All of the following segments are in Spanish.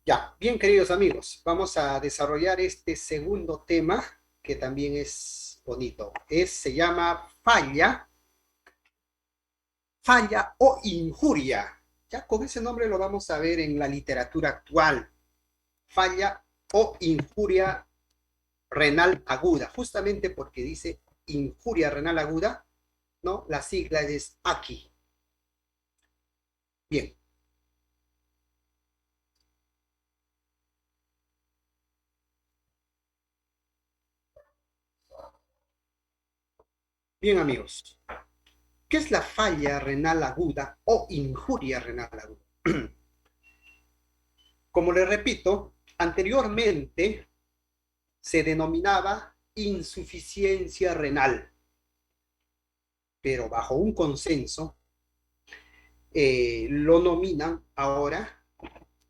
Ya, bien queridos amigos, vamos a desarrollar este segundo tema que también es bonito. Se llama falla o injuria. Ya con ese nombre lo vamos a ver en la literatura actual. Falla o injuria renal aguda, justamente porque dice injuria renal aguda, ¿no? La sigla es AKI. Bien, bien amigos. ¿Qué es la falla renal aguda o injuria renal aguda? Como le repito, anteriormente se denominaba insuficiencia renal, pero bajo un consenso lo nominan ahora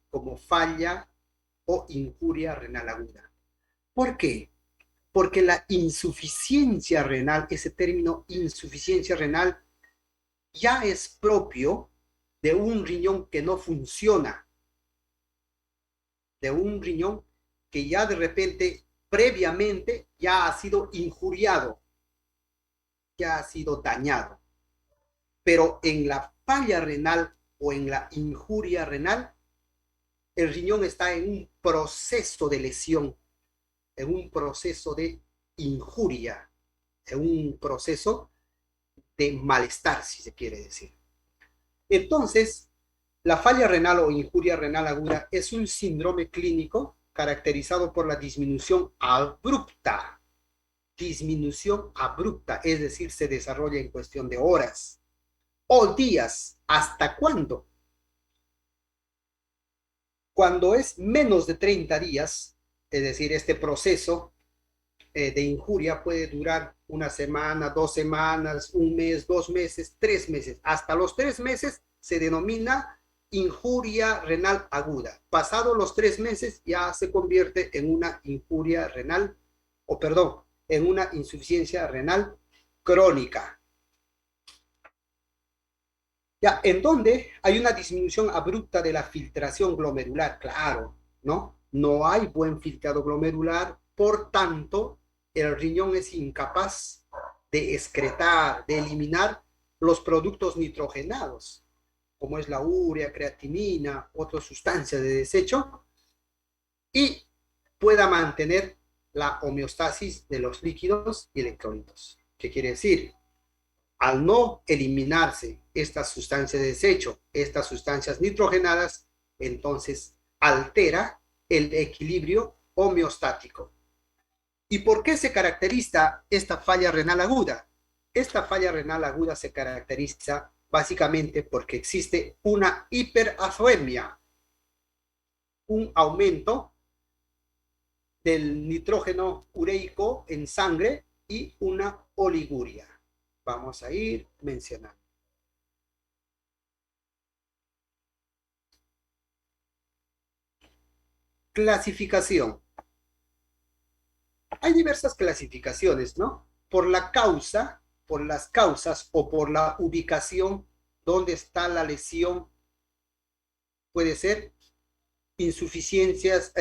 como falla o injuria renal aguda. ¿Por qué? Porque la insuficiencia renal, ese término insuficiencia renal, ya es propio de un riñón que no funciona, de un riñón que ya de repente, previamente, ya ha sido injuriado, ya ha sido dañado. Pero en la falla renal o en la injuria renal, el riñón está en un proceso de lesión, en un proceso de injuria, en un proceso de malestar, si se quiere decir. Entonces, la falla renal o injuria renal aguda es un síndrome clínico caracterizado por la disminución abrupta, es decir, se desarrolla en cuestión de horas o días. ¿Hasta cuándo? Cuando es menos de 30 días, es decir, este proceso de injuria puede durar una semana, 2 semanas, un mes, 2 meses, 3 meses. Hasta los 3 meses se denomina injuria renal aguda. Pasado los 3 meses ya se convierte en una injuria renal, o perdón, en una insuficiencia renal crónica. Ya, en donde hay una disminución abrupta de la filtración glomerular, claro, ¿no? No hay buen filtrado glomerular, por tanto, el riñón es incapaz de excretar, de eliminar los productos nitrogenados, como es la urea, creatinina, otras sustancias de desecho, y pueda mantener la homeostasis de los líquidos y electrolitos. ¿Qué quiere decir? Al no eliminarse estas sustancias de desecho, estas sustancias nitrogenadas, entonces altera el equilibrio homeostático. ¿Y por qué se caracteriza esta falla renal aguda? Esta falla renal aguda se caracteriza básicamente porque existe una hiperazoemia, un aumento del nitrógeno ureico en sangre y una oliguria. Vamos a ir mencionando. Clasificación. Hay diversas clasificaciones, ¿no? Por la causa, por las causas o por la ubicación donde está la lesión, puede ser injurias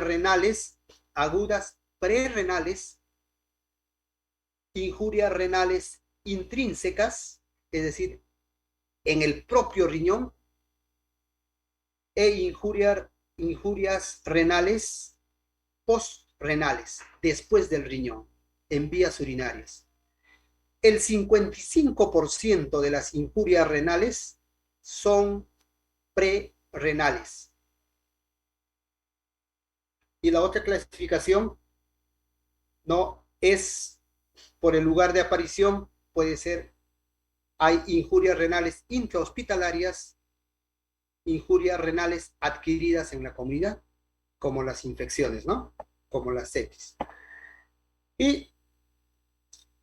renales agudas prerrenales, injurias renales intrínsecas, es decir, en el propio riñón, e injurias renales postrenales, después del riñón, en vías urinarias. El 55% de las injurias renales son prerrenales. Y la otra clasificación no es por el lugar de aparición, puede ser, hay injurias renales intrahospitalarias, injurias renales adquiridas en la comunidad, como las infecciones, ¿no? Como las sepsis. Y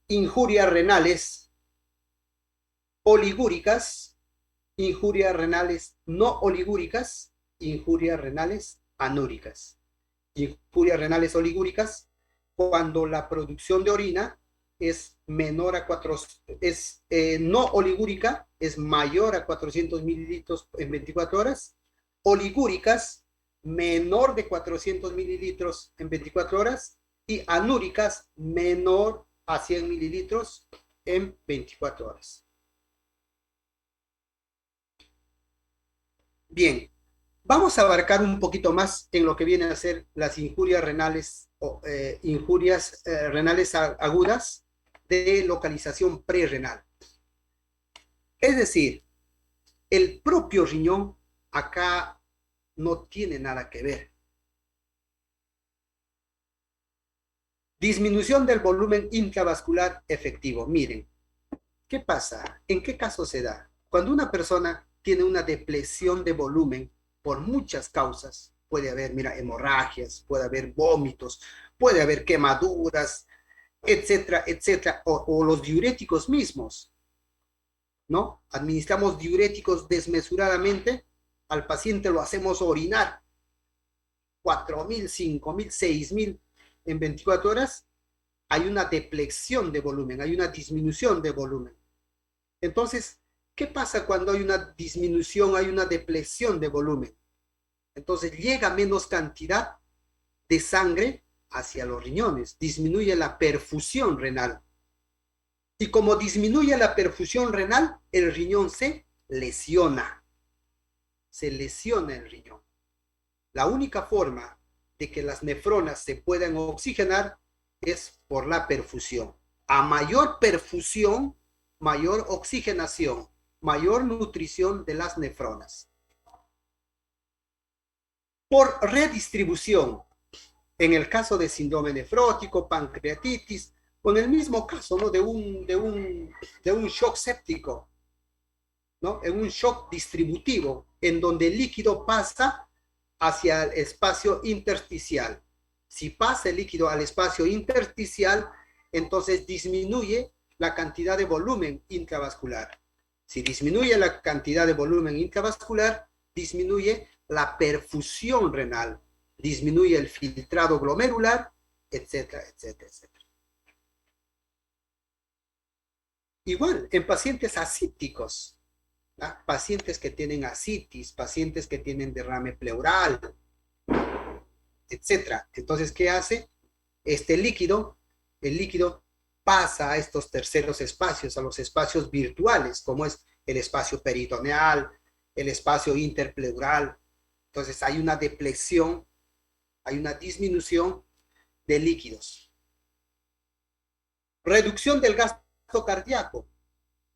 injurias renales oligúricas, injurias renales no oligúricas, injurias renales anúricas. Injurias renales oligúricas, cuando la producción de orina es menor a 4, no oligúrica, es mayor a 400 mililitros en 24 horas, oligúricas, menor de 400 mililitros en 24 horas, y anúricas, menor a 100 mililitros en 24 horas. Bien, vamos a abarcar un poquito más en lo que vienen a ser las injurias renales o injurias renales agudas de localización prerrenal. Es decir, el propio riñón acá no tiene nada que ver. Disminución del volumen intravascular efectivo. Miren, ¿qué pasa? ¿En qué caso se da? Cuando una persona tiene una depresión de volumen por muchas causas, puede haber, mira, hemorragias, puede haber vómitos, puede haber quemaduras, etcétera, etcétera, o los diuréticos mismos, ¿no? Administramos diuréticos desmesuradamente, al paciente lo hacemos orinar 4.000, 5.000, 6.000 en 24 horas, hay una depleción de volumen, hay una disminución de volumen. Entonces, ¿qué pasa cuando hay una disminución, hay una depleción de volumen? Entonces llega menos cantidad de sangre hacia los riñones, disminuye la perfusión renal. Y como disminuye la perfusión renal, el riñón se lesiona el riñón. La única forma de que las nefronas se puedan oxigenar es por la perfusión. A mayor perfusión, mayor oxigenación, mayor nutrición de las nefronas. Por redistribución, en el caso de síndrome nefrótico, pancreatitis, con el mismo caso, ¿no? de un shock séptico, ¿no? En un shock distributivo, en donde el líquido pasa hacia el espacio intersticial. Si pasa el líquido al espacio intersticial, entonces disminuye la cantidad de volumen intravascular. Si disminuye la cantidad de volumen intravascular, disminuye la perfusión renal, disminuye el filtrado glomerular, etcétera, etcétera, etcétera. Igual, en pacientes asípticos, ¿no? Pacientes que tienen ascitis, pacientes que tienen derrame pleural, etcétera. Entonces, ¿qué hace? Este líquido, el líquido pasa a estos terceros espacios, a los espacios virtuales, como es el espacio peritoneal, el espacio interpleural. Entonces, hay una depleción, hay una disminución de líquidos. Reducción del gasto cardíaco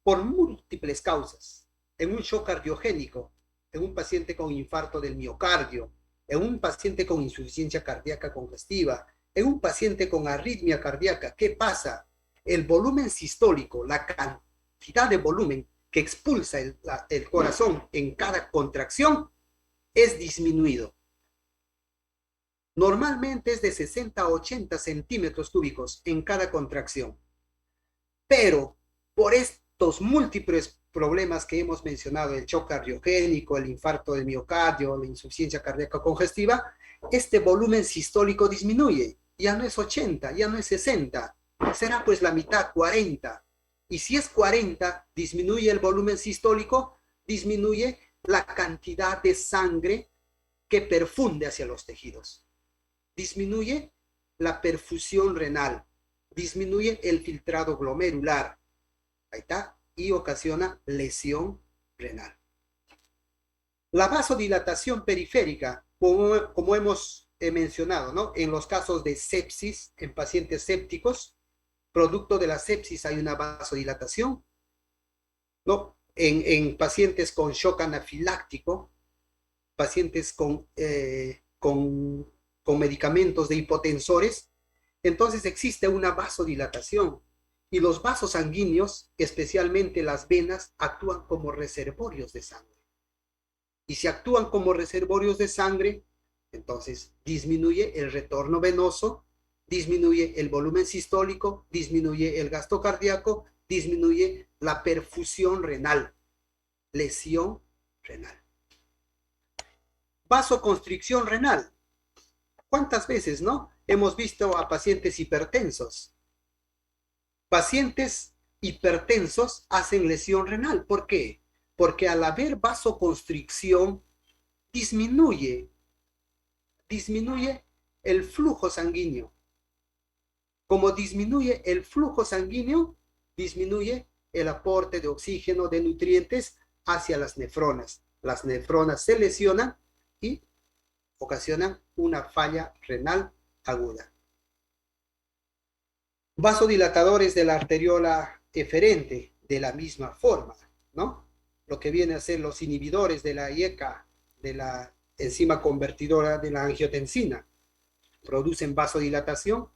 por múltiples causas. En un shock cardiogénico, en un paciente con infarto del miocardio, en un paciente con insuficiencia cardíaca congestiva, en un paciente con arritmia cardíaca, ¿qué pasa? El volumen sistólico, la cantidad de volumen que expulsa el corazón en cada contracción es disminuido. Normalmente es de 60 a 80 centímetros cúbicos en cada contracción. Pero por estos múltiples problemas que hemos mencionado, el shock cardiogénico, el infarto del miocardio, la insuficiencia cardíaca congestiva, este volumen sistólico disminuye. Ya no es 80, ya no es 60, será pues la mitad, 40. Y si es 40, disminuye el volumen sistólico, disminuye la cantidad de sangre que perfunde hacia los tejidos. Disminuye la perfusión renal, disminuye el filtrado glomerular. Ahí está. Y ocasiona lesión renal. La vasodilatación periférica, como hemos mencionado, ¿no? En los casos de sepsis, en pacientes sépticos, producto de la sepsis hay una vasodilatación, ¿no? En pacientes con shock anafiláctico, pacientes con medicamentos de hipotensores, entonces existe una vasodilatación. Y los vasos sanguíneos, especialmente las venas, actúan como reservorios de sangre. Y si actúan como reservorios de sangre, entonces disminuye el retorno venoso, disminuye el volumen sistólico, disminuye el gasto cardíaco, disminuye la perfusión renal, lesión renal. Vasoconstricción renal. ¿Cuántas veces, no? Hemos visto a pacientes hipertensos. Pacientes hipertensos hacen lesión renal. ¿Por qué? Porque al haber vasoconstricción, disminuye, disminuye el flujo sanguíneo. Como disminuye el flujo sanguíneo, disminuye el aporte de oxígeno, de nutrientes hacia las nefronas. Las nefronas se lesionan y ocasionan una falla renal aguda. Vasodilatadores de la arteriola eferente, de la misma forma, ¿no? Lo que viene a ser los inhibidores de la IECA, de la enzima convertidora de la angiotensina, producen vasodilatación.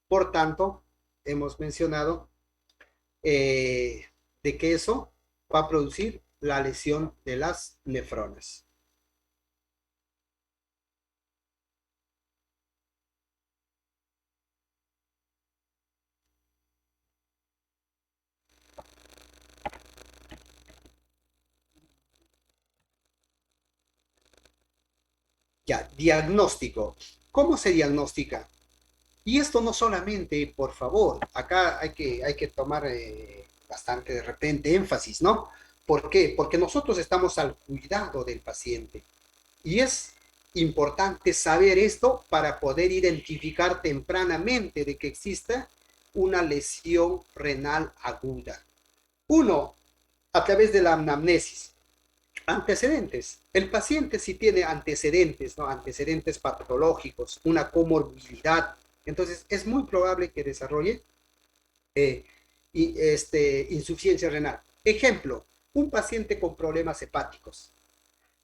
Por tanto, hemos mencionado de que eso va a producir la lesión de las nefronas. Ya, diagnóstico. ¿Cómo se diagnostica? Y esto no solamente, por favor, acá hay que tomar bastante de repente énfasis, ¿no? ¿Por qué? Porque nosotros estamos al cuidado del paciente. Y es importante saber esto para poder identificar tempranamente de que exista una lesión renal aguda. Uno, a través de la anamnesis. Antecedentes. El paciente si tiene antecedentes, ¿no? Antecedentes patológicos, una comorbilidad, entonces es muy probable que desarrolle insuficiencia renal. Ejemplo, un paciente con problemas hepáticos.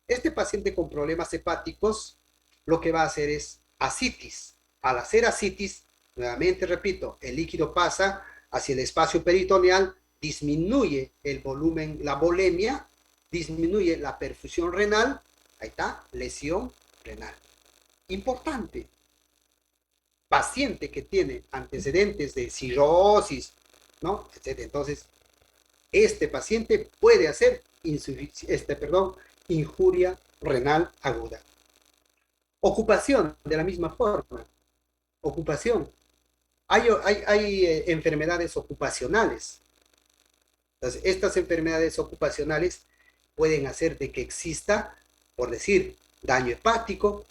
Este paciente con problemas hepáticos lo que va a hacer es ascitis. Al hacer ascitis, nuevamente repito, el líquido pasa hacia el espacio peritoneal, disminuye el volumen, la volemia, disminuye la perfusión renal, ahí está, lesión renal. Importante, paciente que tiene antecedentes de cirrosis, ¿no? Etcétera. Entonces, este paciente puede hacer injuria renal aguda. Ocupación, de la misma forma. Ocupación. Hay enfermedades ocupacionales. Entonces, estas enfermedades ocupacionales pueden hacer de que exista, por decir, daño hepático.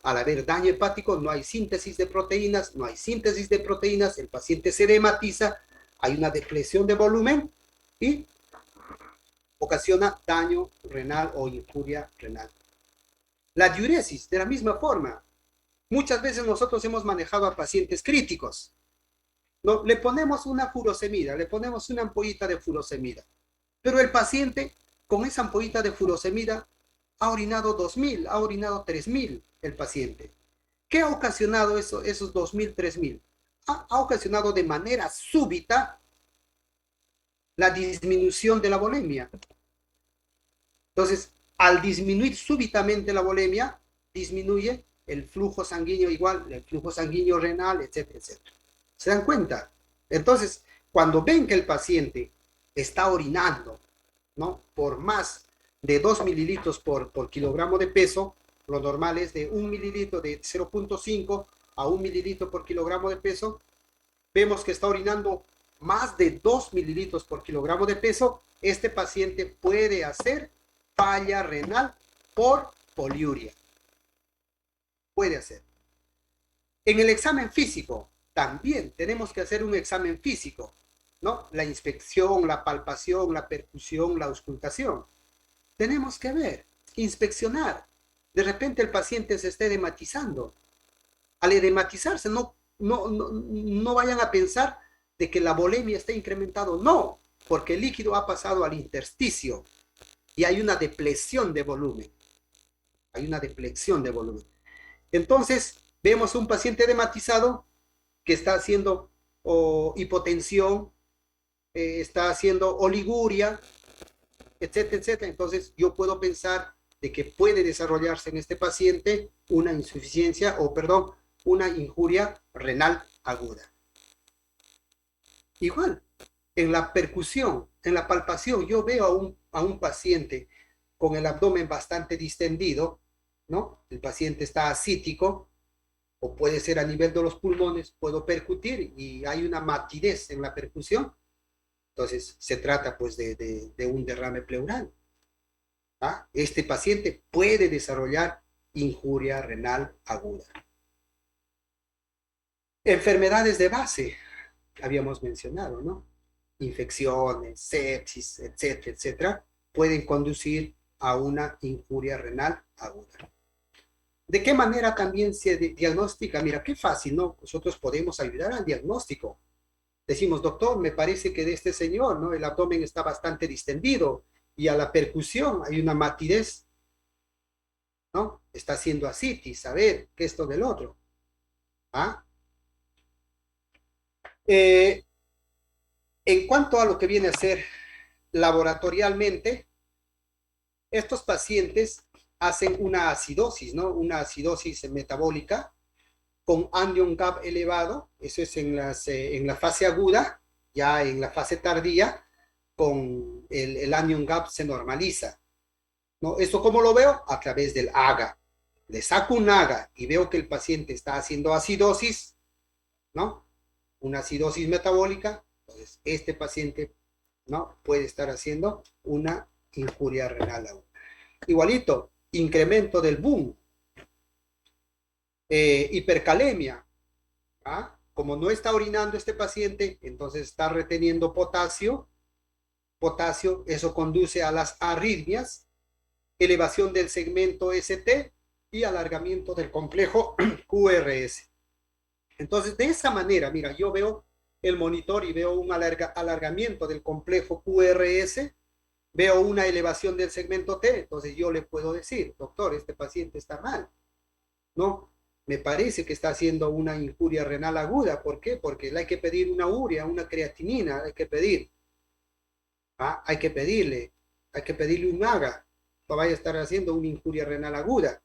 Al haber daño hepático, no hay síntesis de proteínas, no hay síntesis de proteínas, el paciente se edematiza, hay una depresión de volumen y ocasiona daño renal o injuria renal. La diuresis, de la misma forma. Muchas veces nosotros hemos manejado a pacientes críticos, ¿no? Le ponemos una furosemida, le ponemos una ampollita de furosemida, pero el paciente con esa ampollita de furosemida ha orinado 2000, ha orinado 3000 el paciente. ¿Qué ha ocasionado esos 2000, 3000? Ha ocasionado de manera súbita la disminución de la volemia. Entonces, al disminuir súbitamente la volemia, disminuye el flujo sanguíneo igual, el flujo sanguíneo renal, etcétera, etcétera. ¿Se dan cuenta? Entonces, cuando ven que el paciente está orinando, ¿no? Por más de 2 mililitros por kilogramo de peso, lo normal es de 1 mililitro, de 0.5 a 1 mililitro por kilogramo de peso, vemos que está orinando más de 2 mililitros por kilogramo de peso, este paciente puede hacer falla renal por poliuria. Puede hacer. En el examen físico, también tenemos que hacer un examen físico, ¿no? La inspección, la palpación, la percusión, la auscultación. Tenemos que ver, inspeccionar. De repente el paciente se está edematizando. Al edematizarse, no vayan a pensar de que la volemia está incrementado. No, porque el líquido ha pasado al intersticio y hay una depleción de volumen. Hay una depleción de volumen. Entonces, vemos un paciente edematizado que está haciendo hipotensión, está haciendo oliguria, etcétera, etcétera. Entonces, yo puedo pensar de que puede desarrollarse en este paciente una insuficiencia, una injuria renal aguda. Igual, en la percusión, en la palpación, yo veo a un paciente con el abdomen bastante distendido, ¿no? El paciente está ascítico, o puede ser a nivel de los pulmones, puedo percutir y hay una matidez en la percusión. Entonces, se trata pues de un derrame pleural. ¿Ah? Este paciente puede desarrollar injuria renal aguda. Enfermedades de base, habíamos mencionado, ¿no? Infecciones, sepsis, etcétera, etcétera, pueden conducir a una injuria renal aguda. ¿De qué manera también se diagnostica? Mira, qué fácil, ¿no? Nosotros podemos ayudar al diagnóstico. Decimos, doctor, me parece que de este señor, ¿no? El abdomen está bastante distendido y a la percusión hay una matidez, ¿no? Está haciendo ascitis, a ver, ¿qué es esto del otro? ¿Ah? Eh, en cuanto a lo que viene a ser laboratorialmente, estos pacientes hacen una acidosis, ¿no? Una acidosis metabólica con anion gap elevado, eso es en la fase aguda, ya en la fase tardía, con el anion gap se normaliza, ¿no? ¿Esto cómo lo veo? A través del AGA. Le saco un AGA y veo que el paciente está haciendo acidosis, ¿no? Una acidosis metabólica, entonces este paciente, ¿no? Puede estar haciendo una injuria renal aguda. Igualito, incremento del boom, hipercalemia, ¿ah? Como no está orinando este paciente, entonces está reteniendo potasio, eso conduce a las arritmias, elevación del segmento ST y alargamiento del complejo QRS. Entonces, de esa manera, mira, yo veo el monitor y veo un alargamiento del complejo QRS, veo una elevación del segmento T, entonces yo le puedo decir, doctor, este paciente está mal, ¿no? Me parece que está haciendo una injuria renal aguda. ¿Por qué? Porque le hay que pedir una urea, una creatinina, hay que pedir. ¿Ah? Hay que pedirle un AGA. No vaya a estar haciendo una injuria renal aguda.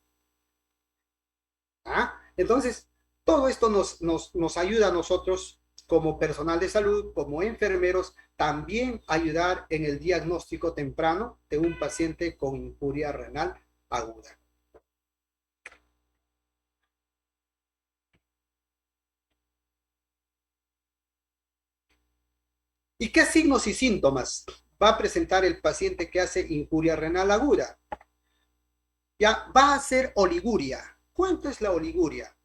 ¿Ah? Entonces, todo esto nos ayuda a nosotros como personal de salud, como enfermeros, también ayudar en el diagnóstico temprano de un paciente con injuria renal aguda. ¿Y qué signos y síntomas va a presentar el paciente que hace injuria renal aguda? Ya va a ser oliguria. ¿Cuánto es la oliguria?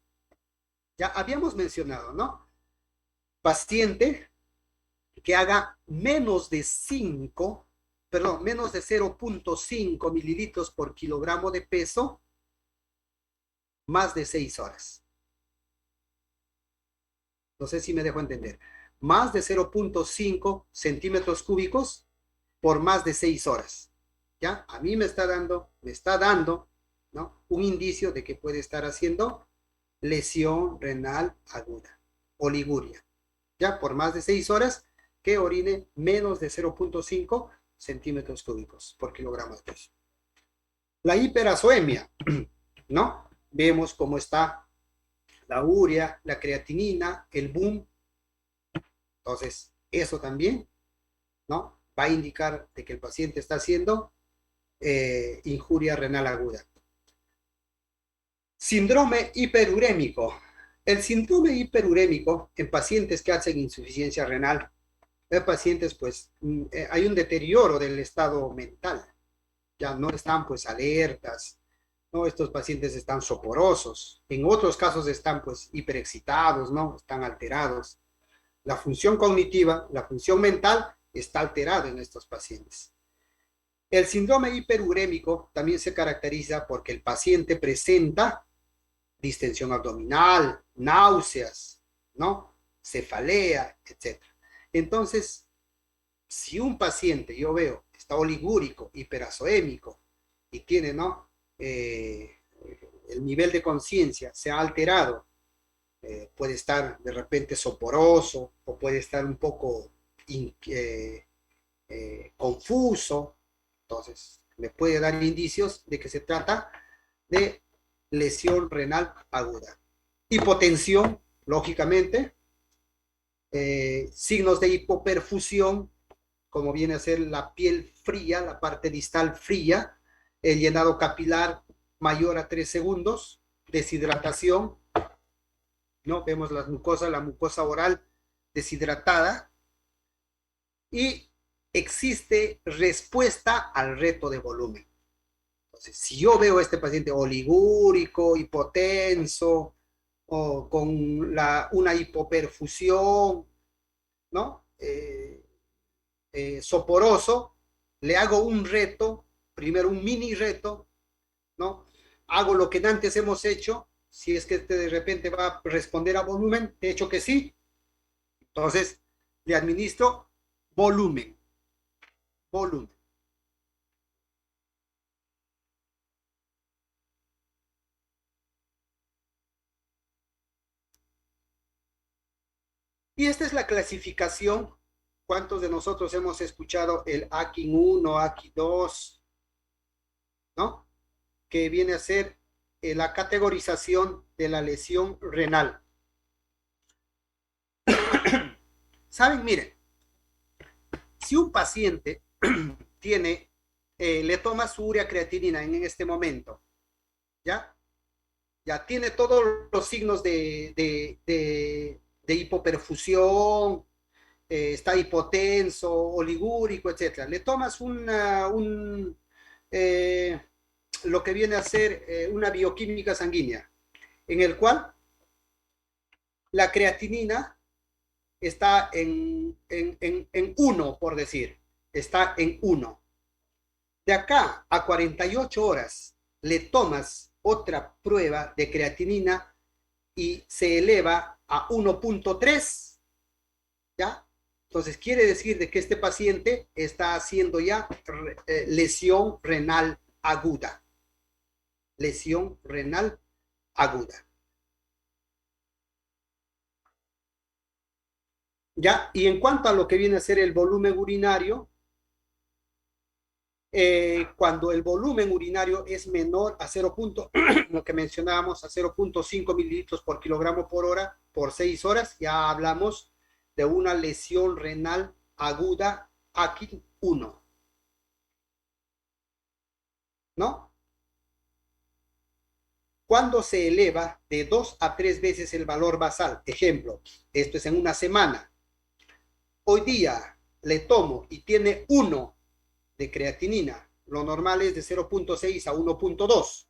Ya habíamos mencionado, ¿no? Paciente que haga menos de 5, perdón, menos de 0.5 mililitros por kilogramo de peso, más de 6 horas. No sé si me dejo entender. Más de 0.5 centímetros cúbicos por más de 6 horas. ¿Ya? A mí me está dando, ¿no? Un indicio de que puede estar haciendo lesión renal aguda, oliguria. Ya por más de 6 horas que orine menos de 0.5 centímetros cúbicos por kilogramo de peso. La hiperazoemia, ¿no? Vemos cómo está la urea, la creatinina, el boom. Entonces, eso también, ¿no? Va a indicar de que el paciente está haciendo injuria renal aguda. Síndrome hiperurémico. El síndrome hiperurémico en pacientes que hacen insuficiencia renal, en pacientes pues hay un deterioro del estado mental, ya no están pues alertas, ¿no? Estos pacientes están soporosos, en otros casos están pues hiperexcitados, ¿no? Están alterados. La función cognitiva, la función mental está alterada en estos pacientes. El síndrome hiperurémico también se caracteriza porque el paciente presenta distensión abdominal, náuseas, ¿no? Cefalea, etcétera. Entonces, si un paciente, yo veo, está oligúrico, hiperazoémico y tiene, ¿no? El nivel de conciencia se ha alterado, puede estar de repente soporoso o puede estar un poco confuso, entonces me puede dar indicios de que se trata de lesión renal aguda. Hipotensión, lógicamente, signos de hipoperfusión, como viene a ser la piel fría, la parte distal fría, el llenado capilar mayor a 3 segundos, deshidratación, ¿no? Vemos la mucosa oral deshidratada y existe respuesta al reto de volumen. Si yo veo a este paciente oligúrico, hipotenso, o con una hipoperfusión, ¿no? Soporoso, le hago un reto, primero un mini reto, ¿no? Hago lo que antes hemos hecho, si es que este de repente va a responder a volumen, de hecho que sí, entonces le administro volumen, volumen. Y esta es la clasificación. ¿Cuántos de nosotros hemos escuchado el AKIN 1, AKIN 2, ¿no? Que viene a ser la categorización de la lesión renal. Saben, miren, si un paciente tiene, le toma su urea creatinina en este momento, ¿ya? Ya tiene todos los signos de hipoperfusión, está hipotenso, oligúrico, etcétera. Le tomas eh, lo que viene a ser una bioquímica sanguínea, en el cual la creatinina está en 1, por decir, está en 1. De acá a 48 horas le tomas otra prueba de creatinina y se eleva a 1.3, ¿ya? Entonces quiere decir de que este paciente está haciendo ya lesión renal aguda. Lesión renal aguda. ¿Ya? Y en cuanto a lo que viene a ser el volumen urinario, cuando el volumen urinario es menor a 0. Lo que mencionábamos, a 0.5 mililitros por kilogramo por hora, por 6 horas, ya hablamos de una lesión renal aguda AKIN 1, ¿no? Cuando se eleva de 2 a 3 veces el valor basal, ejemplo, esto es en una semana, hoy día le tomo y tiene 1 de creatinina, lo normal es de 0.6 a 1.2.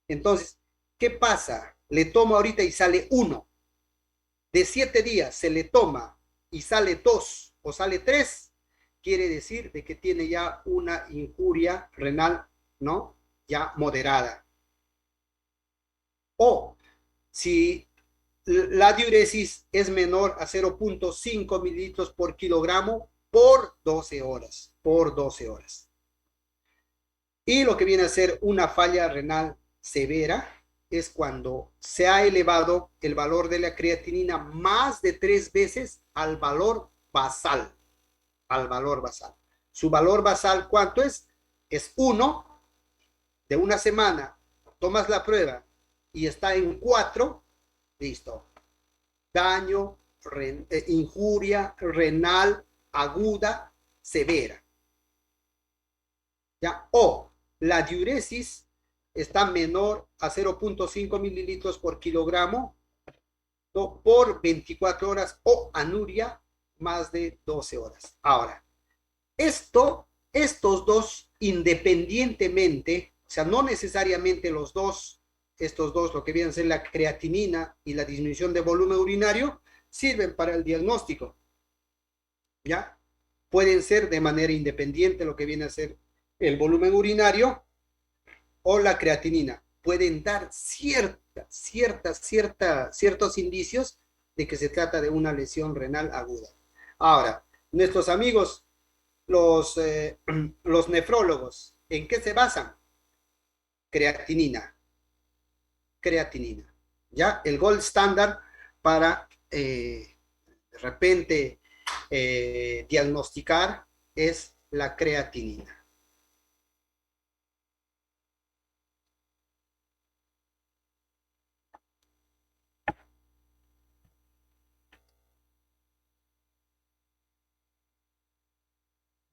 Entonces, ¿qué pasa? Le tomo ahorita y sale 1. De 7 días se le toma y sale 2 o sale 3, quiere decir de que tiene ya una injuria renal, ¿no? Ya moderada. O si la diuresis es menor a 0.5 mililitros por kilogramo por 12 horas, por 12 horas. Y lo que viene a ser una falla renal severa es cuando se ha elevado el valor de la creatinina más de 3 veces al valor basal, al valor basal. Su valor basal, ¿cuánto es? Es 1 de una semana. Tomas la prueba y está en 4, listo. Daño, injuria renal aguda severa. ¿Ya? O la diuresis está menor a 0.5 mililitros por kilogramo, ¿no? Por 24 horas, o anuria más de 12 horas. Ahora, estos dos independientemente, o sea, no necesariamente estos dos, lo que vienen a ser la creatinina y la disminución de volumen urinario, sirven para el diagnóstico, ¿ya? Pueden ser de manera independiente lo que viene a ser el volumen urinario o la creatinina. Pueden dar ciertos indicios de que se trata de una lesión renal aguda. Ahora, nuestros amigos, los nefrólogos, ¿en qué se basan? Creatinina, creatinina. ¿Ya? El gold standard para de repente diagnosticar es la creatinina.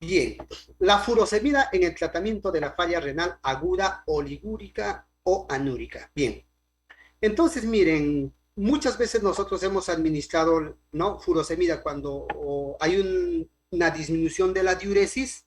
Bien, la furosemida en el tratamiento de la falla renal aguda, oligúrica o anúrica. Bien, entonces miren, muchas veces nosotros hemos administrado, ¿no? Furosemida cuando hay una disminución de la diuresis,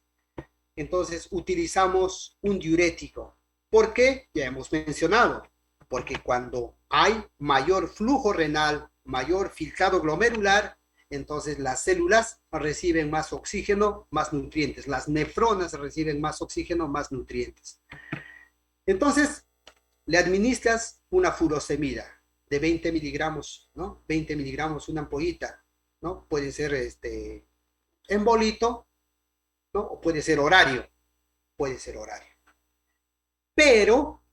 entonces utilizamos un diurético, ¿Por qué? Ya hemos mencionado, porque cuando hay mayor flujo renal, mayor filtrado glomerular, entonces las células reciben más oxígeno, más nutrientes. Las nefronas reciben más oxígeno, más nutrientes. Entonces, le administras una furosemida de 20 miligramos, ¿no? 20 miligramos, una ampollita, ¿no? Puede ser en bolito, ¿no? O puede ser horario, puede ser horario. Pero,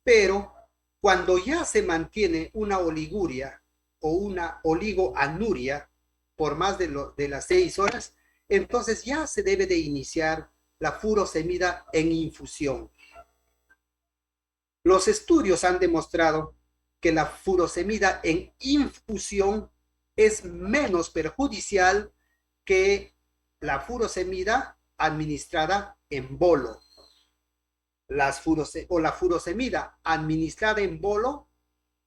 pero, cuando ya se mantiene una oliguria o una oligoanuria por más de las 6 horas, entonces ya se debe de iniciar la furosemida en infusión. Los estudios han demostrado que la furosemida en infusión es menos perjudicial que la furosemida administrada en bolo. La furosemida administrada en bolo,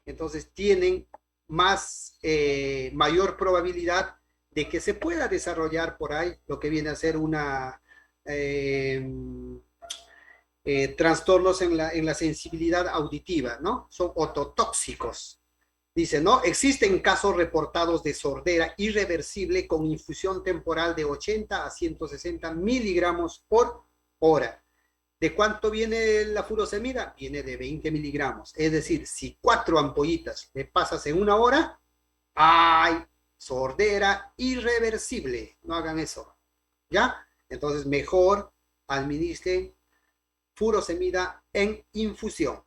entonces tienen mayor probabilidad de que se pueda desarrollar por ahí lo que viene a ser una trastornos en la sensibilidad auditiva, ¿no? Son ototóxicos. Dice, ¿no? Existen casos reportados de sordera irreversible con infusión temporal de 80 a 160 miligramos por hora. ¿De cuánto viene la furosemida? Viene de 20 miligramos. Es decir, si 4 ampollitas le pasas en una hora, ¡ay! Sordera irreversible. No hagan eso. ¿Ya? Entonces, mejor administren furosemida en infusión.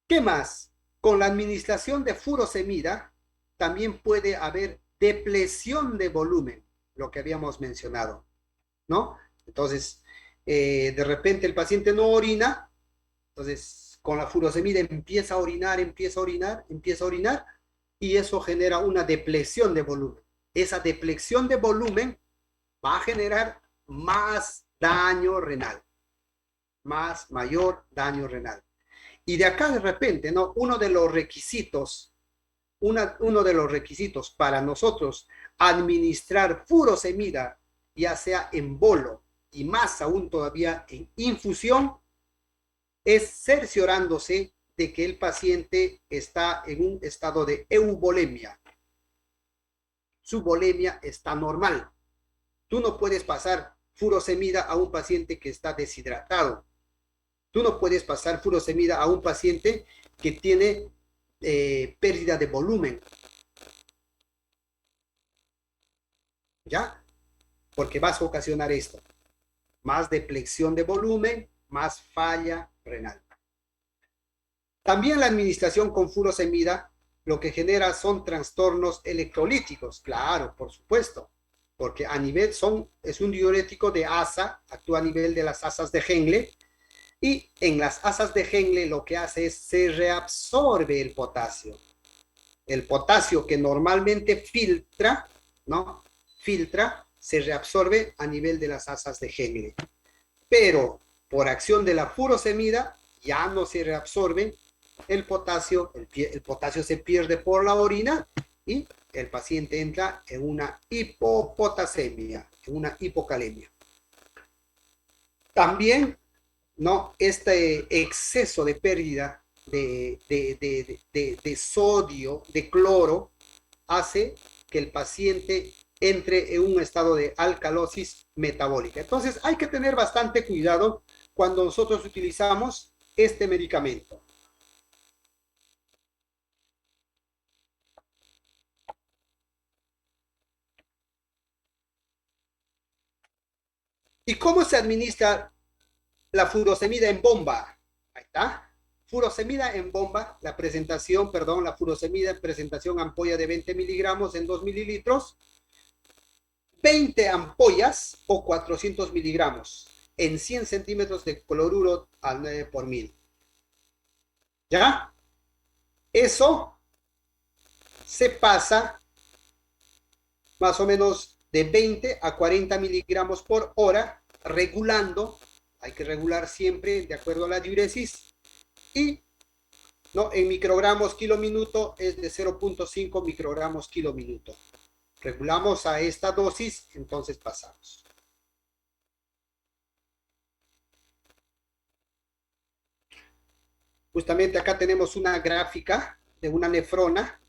¿Qué más? Con la administración de furosemida también puede haber depresión de volumen, lo que habíamos mencionado, ¿no? Entonces, de repente el paciente no orina, entonces con la furosemida empieza a orinar, y eso genera una depresión de volumen. Esa depresión de volumen va a generar más daño renal, mayor daño renal. Y de acá de repente, ¿no? Uno de los requisitos para nosotros administrar furosemida, ya sea en bolo y más aún todavía en infusión, es cerciorándose de que el paciente está en un estado de eubolemia. Su bolemia está normal. Tú no puedes pasar furosemida a un paciente que está deshidratado. Tú no puedes pasar furosemida a un paciente que tiene pérdida de volumen. ¿Ya? Porque vas a ocasionar esto. Más depresión de volumen, más falla renal. También la administración con furosemida lo que genera son trastornos electrolíticos. Claro, por supuesto. Porque es un diurético de asa, actúa a nivel de las asas de Henle. Y en las asas de Henle lo que hace es se reabsorbe el potasio. El potasio que normalmente filtra, ¿no? Se reabsorbe a nivel de las asas de Henle. Pero por acción de la furosemida ya no se reabsorbe el potasio, el potasio se pierde por la orina y el paciente entra en una hipopotasemia, en una hipocalemia. También, ¿no? Este exceso de pérdida de sodio, de cloro, hace que el paciente entre en un estado de alcalosis metabólica. Entonces hay que tener bastante cuidado cuando nosotros utilizamos este medicamento. ¿Y cómo se administra la furosemida en bomba? Ahí está. Furosemida en bomba, la furosemida en presentación ampolla de 20 miligramos en 2 mililitros, 20 ampollas o 400 miligramos en 100 centímetros de cloruro al 9 por mil. ¿Ya? Eso se pasa más o menos de 20 a 40 miligramos por hora, regulando, hay que regular siempre de acuerdo a la diuresis, y ¿no? En microgramos kilo minuto es de 0.5 microgramos kilo minuto. Regulamos a esta dosis, entonces pasamos. Justamente acá tenemos una gráfica de una nefrona,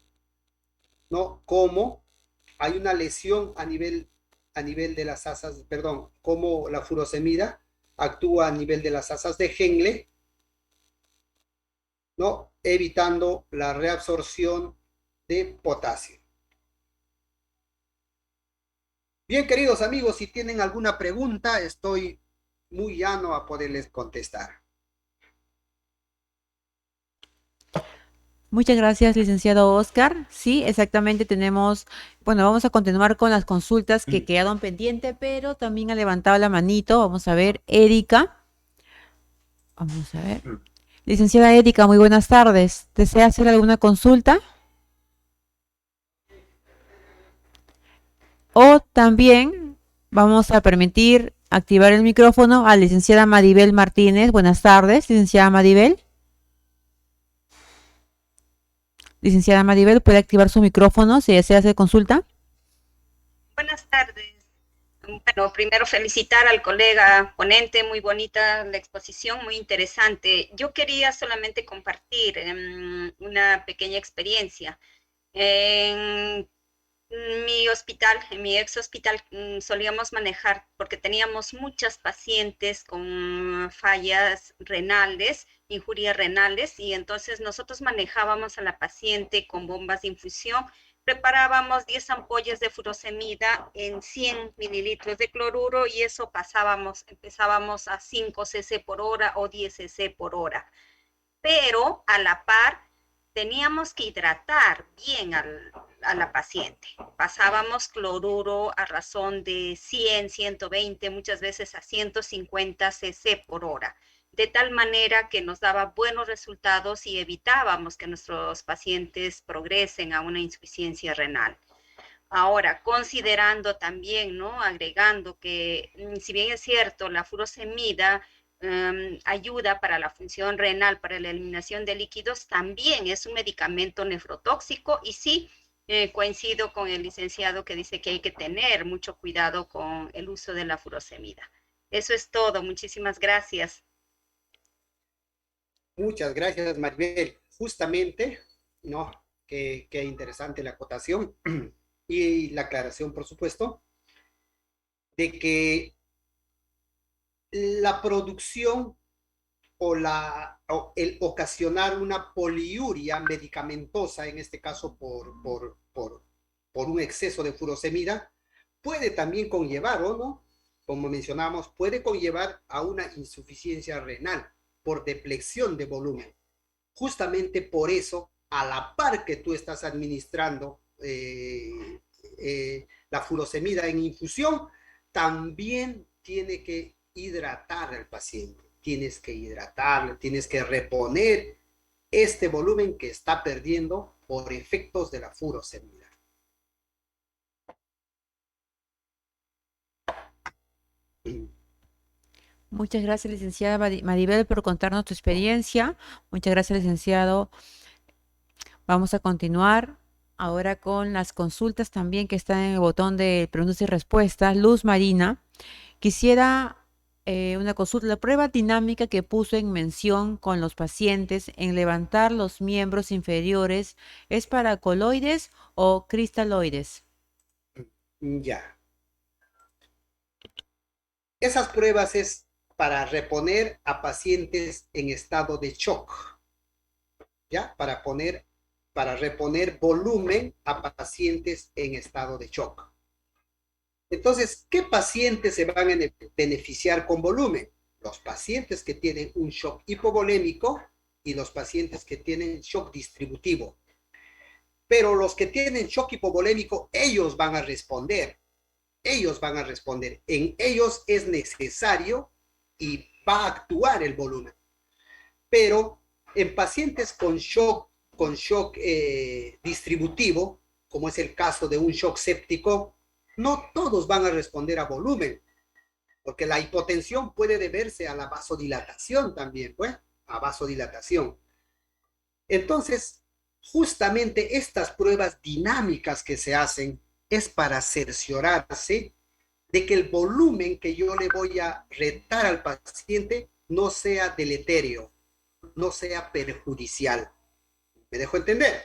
¿no? Cómo hay una lesión a nivel de las asas, perdón, cómo la furosemida actúa a nivel de las asas de Henle, ¿no? Evitando la reabsorción de potasio. Bien, queridos amigos, si tienen alguna pregunta, estoy muy llano a poderles contestar. Muchas gracias, licenciado Oscar. Sí, exactamente tenemos, bueno, vamos a continuar con las consultas que quedaron pendientes, pero también ha levantado la manito. Vamos a ver, Erika. Vamos a ver. Licenciada Erika, muy buenas tardes. ¿Desea hacer alguna consulta? O también vamos a permitir activar el micrófono a la licenciada Maribel Martínez. Buenas tardes, licenciada Maribel. Licenciada Maribel, puede activar su micrófono si desea hacer consulta. Buenas tardes. Bueno, primero felicitar al colega ponente, muy bonita la exposición, muy interesante. Yo quería solamente compartir una pequeña experiencia. En mi hospital, en mi ex hospital, solíamos manejar porque teníamos muchas pacientes con fallas renales, injurias renales, y entonces nosotros manejábamos a la paciente con bombas de infusión. Preparábamos 10 ampollas de furosemida en 100 mililitros de cloruro y eso empezábamos a 5 cc por hora o 10 cc por hora. Pero a la par teníamos que hidratar bien a la paciente. Pasábamos cloruro a razón de 100, 120, muchas veces a 150 cc por hora, de tal manera que nos daba buenos resultados y evitábamos que nuestros pacientes progresen a una insuficiencia renal. Ahora, considerando también, ¿no? Agregando que, si bien es cierto, la furosemida ayuda para la función renal, para la eliminación de líquidos, también es un medicamento nefrotóxico y sí, coincido con el licenciado que dice que hay que tener mucho cuidado con el uso de la furosemida. Eso es todo. Muchísimas gracias. Muchas gracias, Maribel. Justamente, ¿no? Qué interesante la acotación y la aclaración, por supuesto, de que la producción o el ocasionar una poliuria medicamentosa, en este caso por un exceso de furosemida, puede también conllevar, ¿o no? Como mencionamos, puede conllevar a una insuficiencia renal por depleción de volumen. Justamente por eso, a la par que tú estás administrando la furosemida en infusión, también tiene que hidratar al paciente. Tienes que hidratarlo, tienes que reponer este volumen que está perdiendo por efectos de la furosemida. Muchas gracias, licenciada Maribel, por contarnos tu experiencia. Muchas gracias, licenciado. Vamos a continuar ahora con las consultas también que están en el botón de preguntas y respuestas. Luz Marina, quisiera una consulta. La prueba dinámica que puso en mención con los pacientes en levantar los miembros inferiores, ¿es para coloides o cristaloides? Ya. Esas pruebas es para reponer a pacientes en estado de shock, ¿ya? Para reponer volumen a pacientes en estado de shock. Entonces, ¿qué pacientes se van a beneficiar con volumen? Los pacientes que tienen un shock hipovolémico y los pacientes que tienen shock distributivo. Pero los que tienen shock hipovolémico, ellos van a responder. Ellos van a responder. En ellos es necesario y va a actuar el volumen. Pero en pacientes con shock distributivo, como es el caso de un shock séptico, no todos van a responder a volumen, porque la hipotensión puede deberse a la vasodilatación también, pues, a vasodilatación. Entonces, justamente estas pruebas dinámicas que se hacen es para cerciorarse de que el volumen que yo le voy a retar al paciente no sea deleterio, no sea perjudicial. ¿Me dejo entender?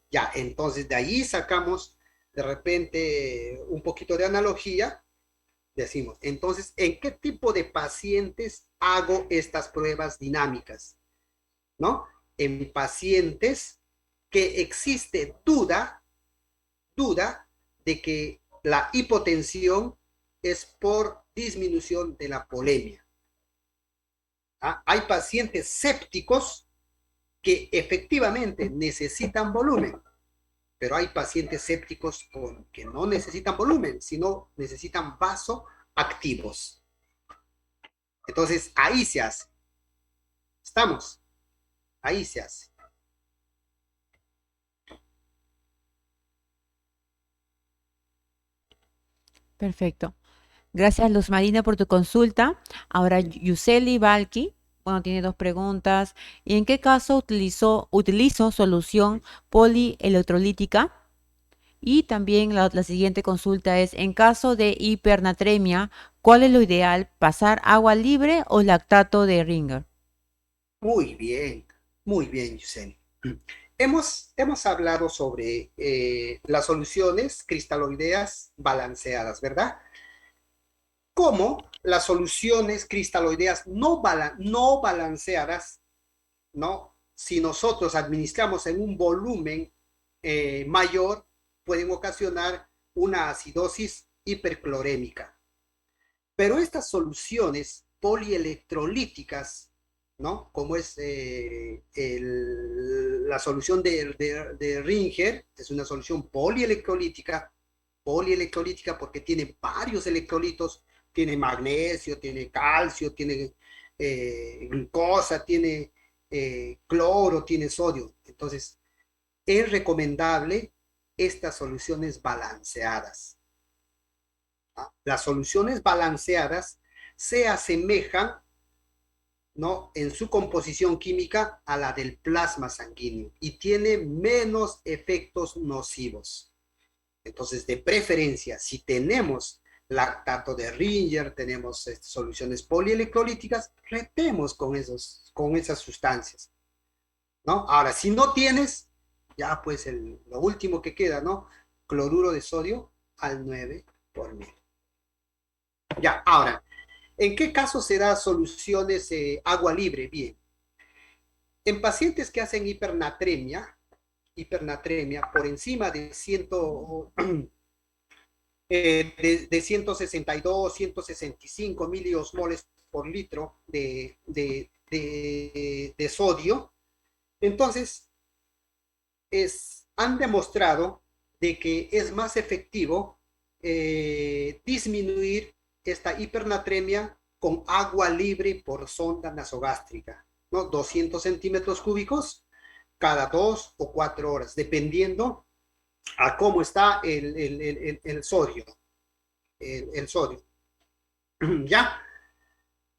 Ya, entonces de ahí sacamos de repente un poquito de analogía. Decimos, entonces, ¿en qué tipo de pacientes hago estas pruebas dinámicas? ¿No? En pacientes que existe duda de que la hipotensión es por disminución de la polemia. ¿Ah? Hay pacientes sépticos que efectivamente necesitan volumen, pero hay pacientes sépticos que no necesitan volumen, sino necesitan vasoactivos. Entonces, ahí se hace. ¿Estamos? Ahí se hace. Perfecto. Gracias, Luz Marina, por tu consulta. Ahora, Yuseli Balki, bueno, tiene dos preguntas. ¿Y en qué caso utilizo solución polielectrolítica? Y también la siguiente consulta es, en caso de hipernatremia, ¿cuál es lo ideal? ¿Pasar agua libre o lactato de Ringer? Muy bien, Yuseni. Hemos hablado sobre las soluciones cristaloideas balanceadas, ¿verdad? Como las soluciones cristaloideas no balanceadas, ¿no? Si nosotros administramos en un volumen mayor, pueden ocasionar una acidosis hiperclorémica. Pero estas soluciones polielectrolíticas, ¿no? Como es la solución de Ringer, es una solución polielectrolítica porque tiene varios electrolitos, tiene magnesio, tiene calcio, tiene glucosa, tiene cloro, tiene sodio. Entonces, es recomendable estas soluciones balanceadas. ¿Ah? Las soluciones balanceadas se asemejan, ¿no?, en su composición química a la del plasma sanguíneo y tiene menos efectos nocivos. Entonces, de preferencia, si tenemos lactato de Ringer, tenemos soluciones polielectrolíticas, retemos con esas sustancias, ¿no? Ahora, si no tienes, ya pues lo último que queda, ¿no? Cloruro de sodio al 9 por mil. Ya, ahora, ¿en qué caso se da soluciones agua libre? Bien, en pacientes que hacen hipernatremia por encima de 100, de 162, 165 miliosmoles por litro de sodio, entonces han demostrado de que es más efectivo disminuir esta hipernatremia con agua libre por sonda nasogástrica, ¿no? 200 centímetros cúbicos cada 2 o 4 horas, dependiendo a cómo está el sodio. El sodio. ¿Ya?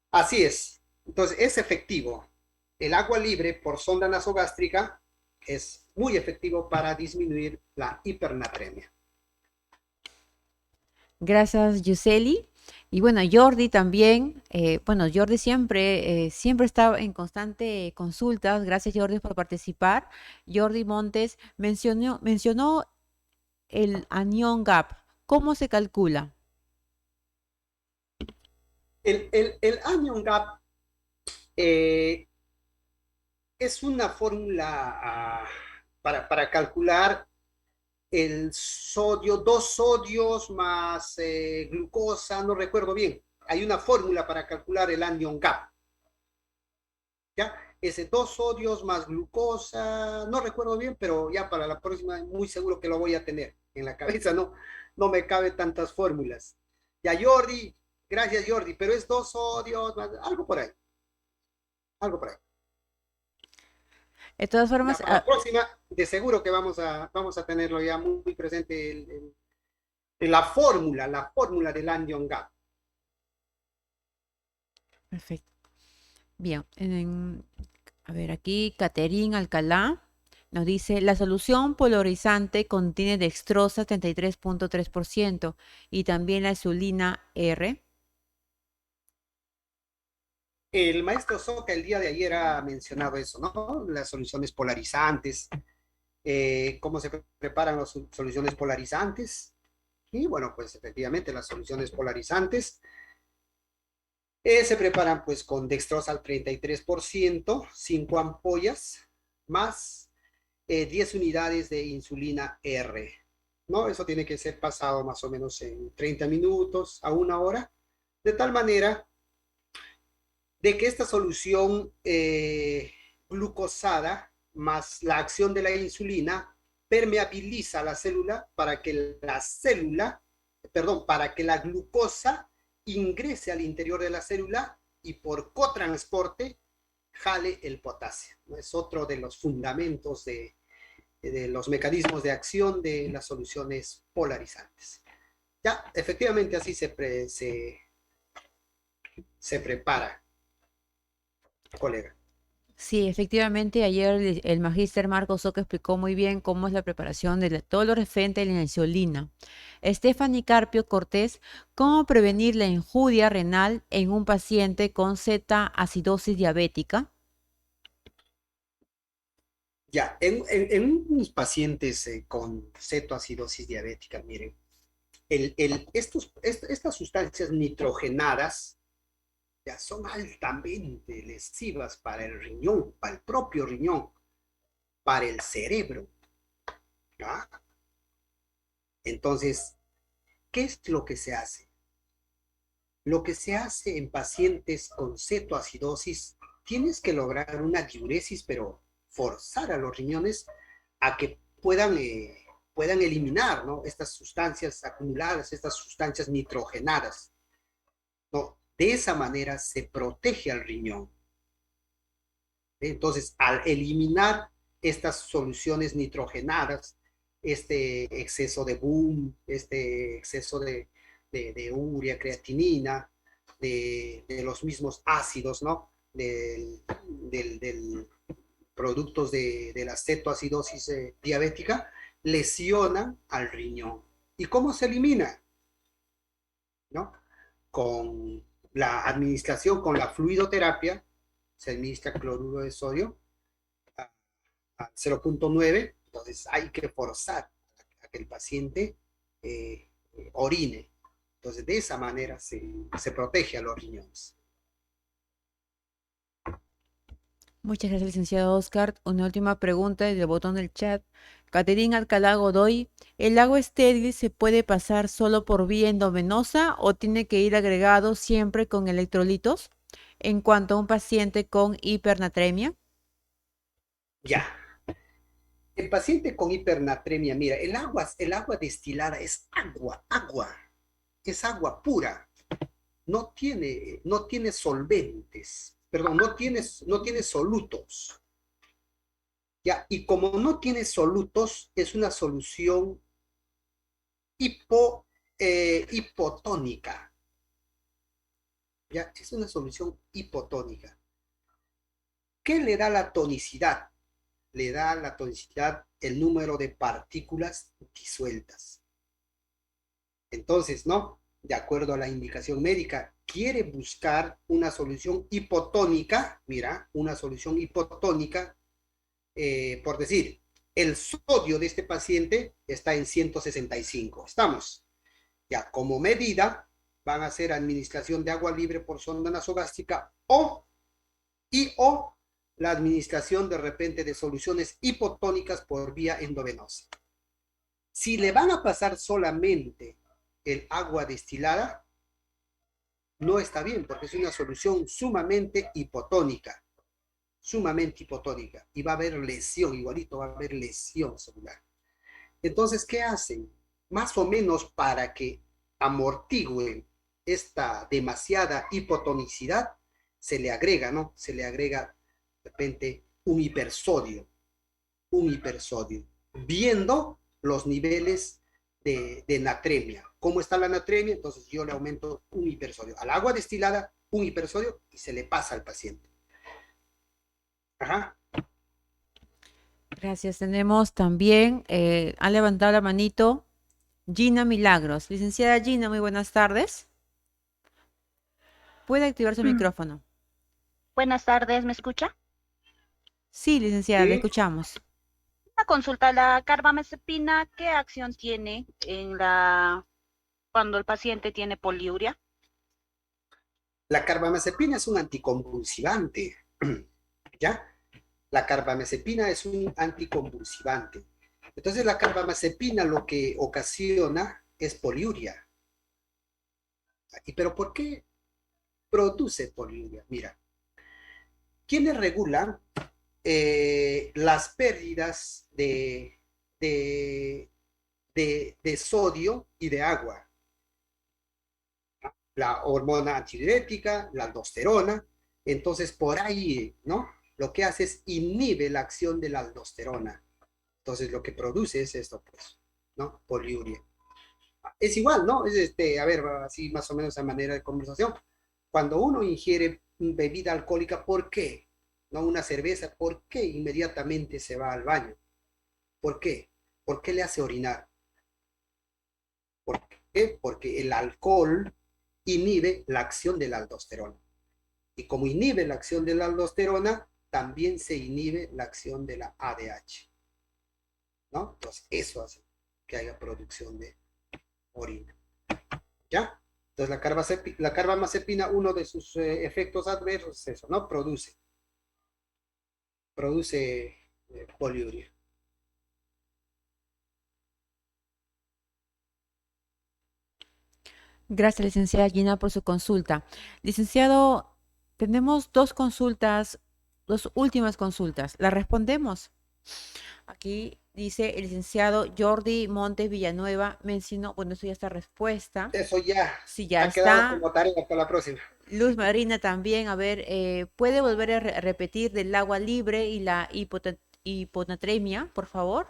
Así es. Entonces, es efectivo. El agua libre por sonda nasogástrica es muy efectivo para disminuir la hipernatremia. Gracias, Yuseli. Y bueno, Jordi también, bueno, Jordi siempre está en constante consultas. Gracias, Jordi, por participar. Jordi Montes mencionó el anion gap. ¿Cómo se calcula? El anion gap es una fórmula para calcular el sodio, 2 sodios más glucosa, no recuerdo bien. Hay una fórmula para calcular el anion gap. ¿Ya? Ese 2 sodios más glucosa, no recuerdo bien, pero ya para la próxima muy seguro que lo voy a tener en la cabeza, no me cabe tantas fórmulas. Ya, Jordi, gracias Jordi, pero es 2 sodios, algo por ahí. Algo por ahí. De todas Ya, formas, para la próxima, de seguro que vamos a tenerlo ya muy presente la fórmula del anion gap. perfecto. Bien, a ver, aquí Caterín Alcalá nos dice, la solución polarizante contiene dextrosa 33.3% y también la insulina R. El maestro Soca el día de ayer ha mencionado eso, ¿no? Las soluciones polarizantes, cómo se preparan las soluciones polarizantes. Y bueno, pues efectivamente las soluciones polarizantes se preparan pues con dextrosa al 33%, 5 ampollas, más 10 unidades de insulina R, ¿no? Eso tiene que ser pasado más o menos en 30 minutos a 1 hora, de tal manera de que esta solución glucosada más la acción de la insulina permeabiliza la célula para que la glucosa ingrese al interior de la célula y por cotransporte jale el potasio. Es otro de los fundamentos de los mecanismos de acción de las soluciones polarizantes. Ya, efectivamente así se prepara, colega. Sí, efectivamente, ayer el magíster Marcos Soca explicó muy bien cómo es la preparación de todo lo referente a la insulina. Stephanie Carpio Cortés, ¿cómo prevenir la injuria renal en un paciente con Z-acidosis diabética? Ya, en unos pacientes con cetoacidosis diabética, miren, estas sustancias nitrogenadas ya son altamente lesivas para el riñón, para el propio riñón, para el cerebro. ¿Ya? Entonces, ¿qué es lo que se hace? Lo que se hace en pacientes con cetoacidosis, tienes que lograr una diuresis, pero forzar a los riñones a que puedan eliminar, ¿no? Estas sustancias acumuladas, estas sustancias nitrogenadas, ¿no? De esa manera se protege al riñón. Entonces, al eliminar estas soluciones nitrogenadas, este exceso de boom, este exceso de urea, creatinina, de los mismos ácidos, ¿no? Del productos de la cetoacidosis diabética, lesionan al riñón. ¿Y cómo se elimina? ¿No? Con la administración, con la fluidoterapia, se administra cloruro de sodio a 0,9, entonces hay que forzar a que el paciente eh, orine. Entonces, de esa manera se protege a los riñones. Muchas gracias, licenciado Oscar. Una última pregunta desde el botón del chat. Caterina Alcalá Godoy, ¿el agua estéril se puede pasar solo por vía endovenosa o tiene que ir agregado siempre con electrolitos? En cuanto a un paciente con hipernatremia. Ya. El paciente con hipernatremia, mira, el agua destilada es agua, es agua pura, no tiene solventes, perdón, no tiene solutos. Ya, y como no tiene solutos, es una solución hipotónica. Ya, es una solución hipotónica. ¿Qué le da la tonicidad? Le da la tonicidad el número de partículas disueltas. Entonces, ¿no? De acuerdo a la indicación médica, quiere buscar una solución hipotónica, mira, una solución hipotónica, por decir, el sodio de este paciente está en 165. Estamos. Ya, como medida, van a hacer administración de agua libre por sonda nasogástrica o la administración de repente de soluciones hipotónicas por vía endovenosa. Si le van a pasar solamente el agua destilada, no está bien, porque es una solución sumamente hipotónica, y va a haber lesión, igualito va a haber lesión celular. Entonces, ¿qué hacen? Más o menos para que amortigüen esta demasiada hipotonicidad, se le agrega, ¿no? Se le agrega de repente un hipersodio, viendo los niveles de natremia. ¿Cómo está la natremia? Entonces yo le aumento un hipersodio. Al agua destilada, un hipersodio y se le pasa al paciente. Ajá. Gracias. Tenemos también, ha levantado la manito Gina Milagros. Licenciada Gina, muy buenas tardes. Puede activar su micrófono. Buenas tardes, ¿me escucha? Sí, licenciada, le Sí, escuchamos. Una consulta, la carbamazepina, ¿qué acción tiene cuando el paciente tiene poliuria? la carbamazepina es un anticonvulsivante, ¿ya? La carbamazepina es un anticonvulsivante. Entonces, la carbamazepina lo que ocasiona es poliuria. ¿Pero por qué produce poliuria? Mira, ¿quiénes regulan las pérdidas de, de sodio y de agua? La hormona antidiurética, la aldosterona. Entonces, por ahí, ¿no? Lo que hace es inhibe la acción de la aldosterona. Entonces, lo que produce es esto, pues, ¿no? Poliuria. Es igual, ¿no? A ver, así más o menos a manera de conversación. Cuando uno ingiere bebida alcohólica, ¿por qué? No una cerveza, ¿por qué inmediatamente se va al baño? ¿Por qué? ¿Por qué le hace orinar? ¿Por qué? Porque el alcohol inhibe la acción de la aldosterona. Y como inhibe la acción de la aldosterona, también se inhibe la acción de la ADH, ¿no? Entonces, eso hace que haya producción de orina, ¿ya? Entonces, la carbamazepina, uno de sus efectos adversos es eso, ¿no? Produce poliuria. Gracias, licenciada Gina, por su consulta. Licenciado, tenemos dos consultas, dos últimas consultas. ¿Las respondemos? Aquí dice el licenciado Jordi Montes Villanueva, mencionó, bueno, eso ya está respuesta. Eso ya Sí, ya ha quedado está. como tarea para la próxima. Luz Marina también, a ver, ¿puede volver a repetir del agua libre y la hiponatremia, por favor?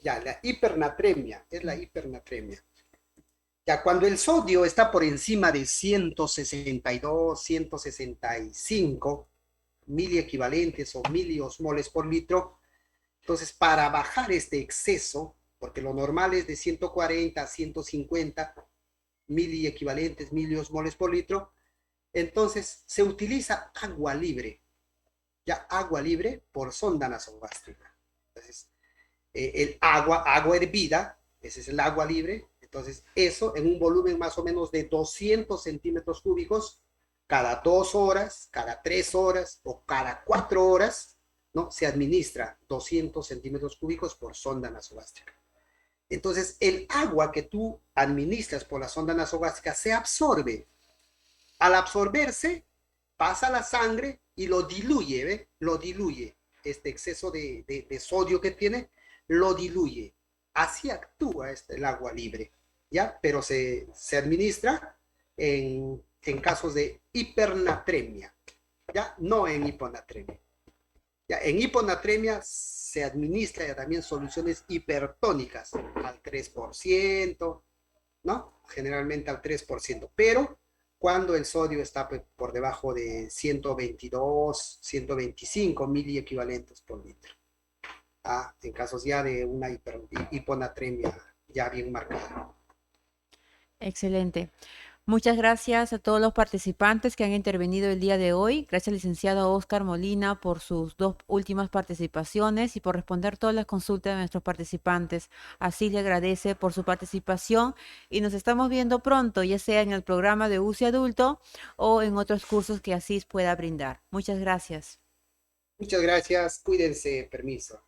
Ya, la hipernatremia, es la hipernatremia. Ya, cuando el sodio está por encima de 162, 165 miliequivalentes o miliosmoles por litro, entonces para bajar este exceso, porque lo normal es de 140 a 150 miliequivalentes, miliosmoles por litro, entonces se utiliza agua libre, ya agua libre por sonda nasogástrica. Entonces, el agua hervida, ese es el agua libre, entonces eso en un volumen más o menos de 200 centímetros cúbicos, cada 2 horas, cada 3 horas o cada 4 horas, ¿no? Se administra 200 centímetros cúbicos por sonda nasogástrica. Entonces, el agua que tú administras por la sonda nasogástrica se absorbe. Al absorberse, pasa a la sangre y lo diluye, ¿ve? Lo diluye. Este exceso de sodio que tiene, lo diluye. Así actúa el agua libre, ¿ya? Pero se administra en casos de hipernatremia, ¿ya? No en hiponatremia. ¿Ya? En hiponatremia se administra ya también soluciones hipertónicas al 3%, ¿no? Generalmente al 3%, pero cuando el sodio está por debajo de 122, 125 miliequivalentes por litro. En casos ya de una hiponatremia ya bien marcada. Excelente. Muchas gracias a todos los participantes que han intervenido el día de hoy. Gracias, licenciado Oscar Molina, por sus dos últimas participaciones y por responder todas las consultas de nuestros participantes. Así le agradece por su participación y nos estamos viendo pronto, ya sea en el programa de UCI Adulto o en otros cursos que ASIS pueda brindar. Muchas gracias. Muchas gracias, cuídense, permiso.